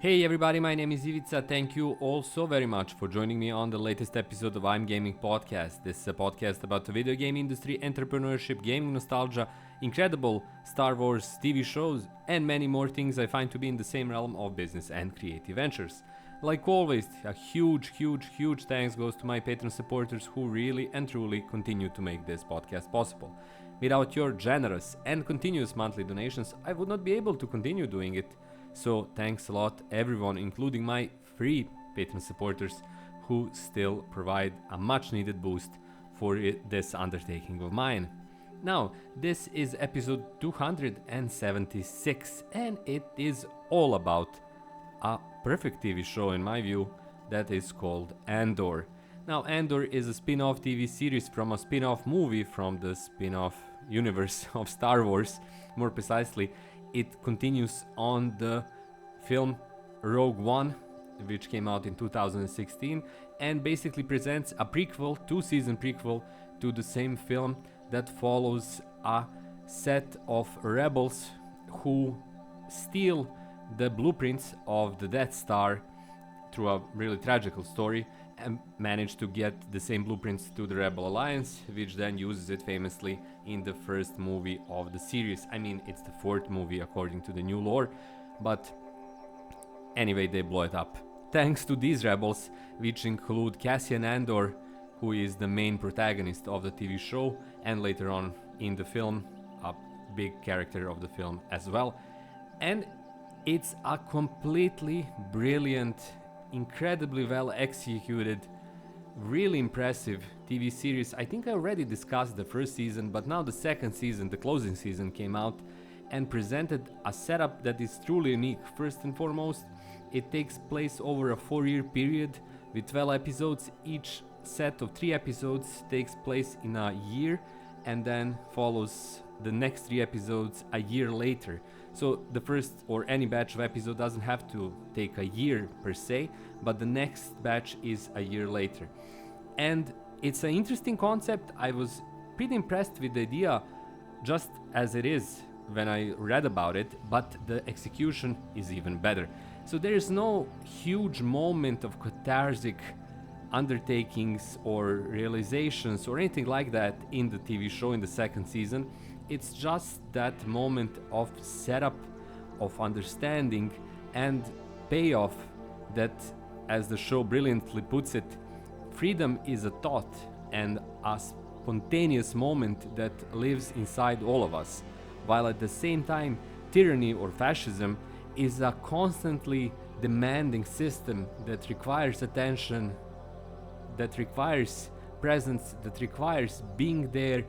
Hey everybody, my name is Ivica. Thank you all so very much for joining me on the latest episode of I'm Gaming Podcast. This is a podcast about the video game industry, entrepreneurship, gaming nostalgia, incredible Star Wars TV shows, and many more things I find to be in the same realm of business and creative ventures. Like always, a huge thanks goes to my Patreon supporters who really and truly continue to make this podcast possible. Without your generous and continuous monthly donations, I would not be able to continue doing it. So thanks a lot everyone, including my free Patreon supporters who still provide a much needed boost for this undertaking of mine. Now, this is episode 276 and it is all about a perfect TV show in my view that is called Andor. Now, Andor is a spin-off TV series from a spin-off movie from the spin-off universe of Star Wars. More precisely, it continues on the film Rogue One, which came out in 2016, and basically presents a prequel, two-season prequel to the same film that follows a set of rebels who steal the blueprints of the Death Star through a really tragical story and manage to get the same blueprints to the Rebel Alliance, which then uses it famously in the first movie of the series. I mean, it's the fourth movie according to the new lore, but anyway, they blow it up. Thanks to these rebels, which include Cassian Andor, who is the main protagonist of the TV show, and later on in the film, a big character of the film as well. And it's a completely brilliant, incredibly well executed, really impressive TV series. I think I already discussed the first season, but now the second season, the closing season, came out and presented a setup that is truly unique. First and foremost, it takes place over a 4-year period with 12 episodes. Each set of 3 episodes takes place in a year and then follows the next 3 episodes a year later. So the first or any batch of episode doesn't have to take a year per se, but the next batch is a year later. And it's an interesting concept. I was pretty impressed with the idea just as it is when I read about it, but the execution is even better. So there is no huge moment of cathartic undertakings or realizations or anything like that in the TV show in the second season. It's just that moment of setup, of understanding and payoff that, as the show brilliantly puts it, freedom is a thought and a spontaneous moment that lives inside all of us, while at the same time tyranny or fascism is a constantly demanding system that requires attention, that requires presence, that requires being there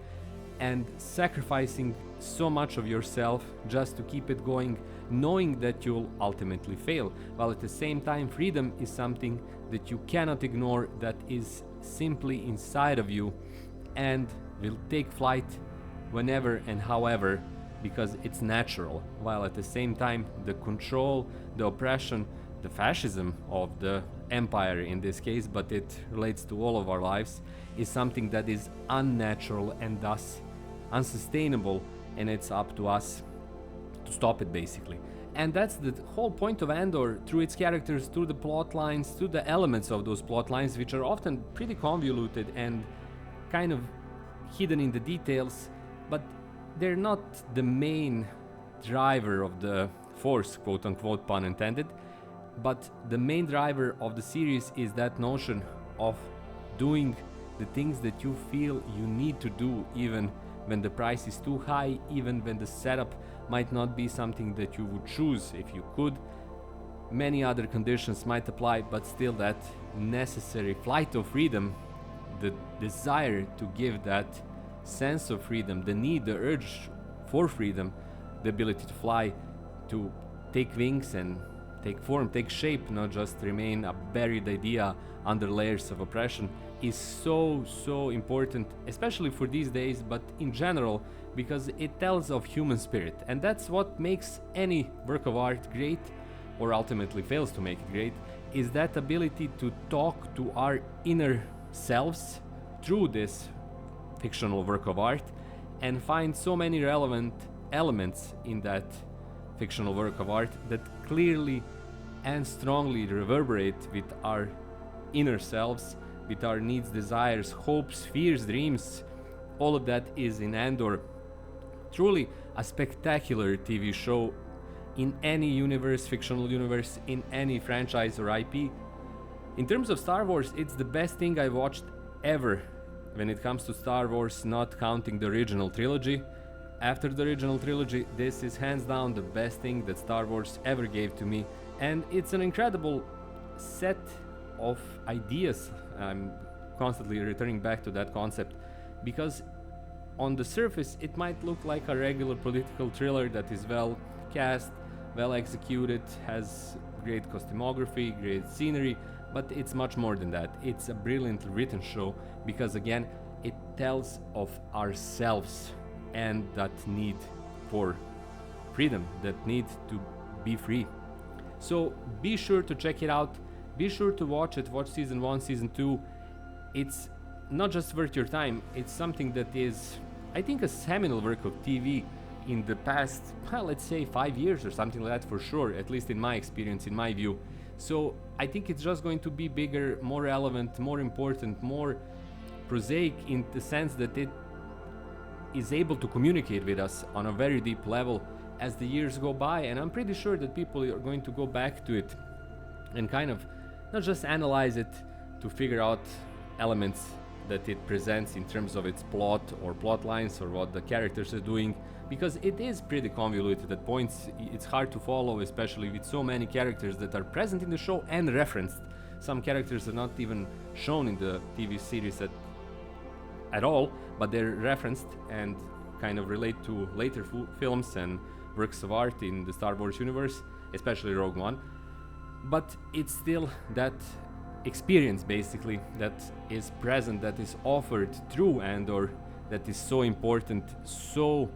and sacrificing so much of yourself just to keep it going, knowing that you'll ultimately fail. While at the same time, freedom is something that you cannot ignore, that is simply inside of you and will take flight whenever and however, because it's natural. While at the same time, the control, the oppression, the fascism of the empire in this case, but it relates to all of our lives, is something that is unnatural and thus unsustainable, and it's up to us to stop it basically. And that's the whole point of Andor, through its characters, through the plot lines, through the elements of those plot lines, which are often pretty convoluted and kind of hidden in the details, but they're not the main driver of the force, quote unquote, pun intended. But the main driver of the series is that notion of doing the things that you feel you need to do, even when the price is too high, even when the setup might not be something that you would choose if you could. Many other conditions might apply, but still that necessary flight of freedom, the desire to give that sense of freedom, the need, the urge for freedom, the ability to fly, to take wings and take form, take shape, not just remain a buried idea under layers of oppression, is so important, especially for these days, but in general, because it tells of human spirit. And that's what makes any work of art great, or ultimately fails to make it great, is that ability to talk to our inner selves through this fictional work of art and find so many relevant elements in that fictional work of art that clearly and strongly reverberate with our inner selves, with our needs, desires, hopes, fears, dreams. All of that is in Andor. Truly a spectacular TV show in any universe, fictional universe, in any franchise or IP. In terms of Star Wars, it's the best thing I watched ever when it comes to Star Wars, not counting the original trilogy. After the original trilogy, this is hands down the best thing that Star Wars ever gave to me, and it's an incredible set of ideas. I'm constantly returning back to that concept because on the surface it might look like a regular political thriller that is well cast, well executed, has great costumography, great scenery, but it's much more than that. It's a brilliantly written show because again it tells of ourselves and that need for freedom, that need to be free. So be sure to check it out, be sure to watch it, watch season 1, season 2. It's not just worth your time, it's something that is, I think, a seminal work of TV in the past, well, let's say 5 years or something like that for sure, at least in my experience, in my view. So I think it's just going to be bigger, more relevant, more important, more prosaic in the sense that it is able to communicate with us on a very deep level as the years go by, and I'm pretty sure that people are going to go back to it and kind of not just analyze it to figure out elements that it presents in terms of its plot or plot lines or what the characters are doing, because it is pretty convoluted at points. It's hard to follow, especially with so many characters that are present in the show and referenced. Some characters are not even shown in the TV series at all, but they're referenced and kind of relate to later films and works of art in the Star Wars universe, especially Rogue One. But it's still that experience basically that is present, that is offered through Andor, that is so important, so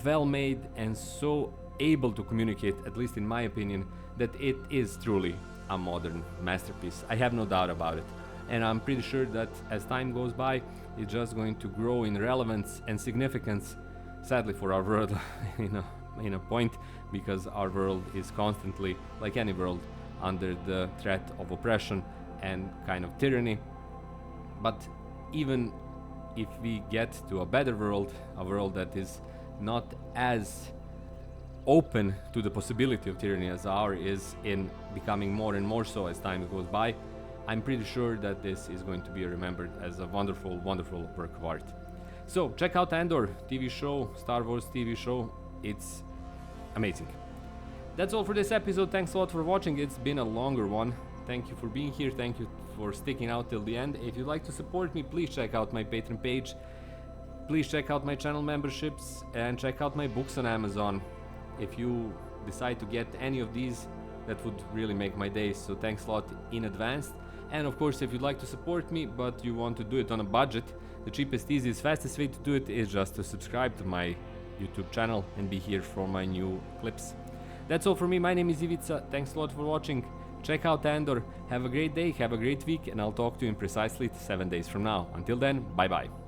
well made, and so able to communicate, at least in my opinion, that it is truly a modern masterpiece. I have no doubt about it, and I'm pretty sure that as time goes by, it's just going to grow in relevance and significance, sadly for our world, in a point, because our world is constantly, like any world, under the threat of oppression and kind of tyranny. But even if we get to a better world, a world that is not as open to the possibility of tyranny as ours is, in becoming more and more so as time goes by, I'm pretty sure that this is going to be remembered as a wonderful, wonderful work of art. So check out Andor TV show, Star Wars TV show. It's amazing. That's all for this episode. Thanks a lot for watching. It's been a longer one. Thank you for being here. Thank you for sticking out till the end. If you'd like to support me, please check out my Patreon page. Please check out my channel memberships and check out my books on Amazon. If you decide to get any of these, that would really make my day. So thanks a lot in advance. And of course, if you'd like to support me, but you want to do it on a budget, the cheapest, easiest, fastest way to do it is just to subscribe to my YouTube channel and be here for my new clips. That's all for me. My name is Ivica. Thanks a lot for watching. Check out Andor. Have a great day, have a great week, and I'll talk to you in precisely 7 days from now. Until then, bye bye.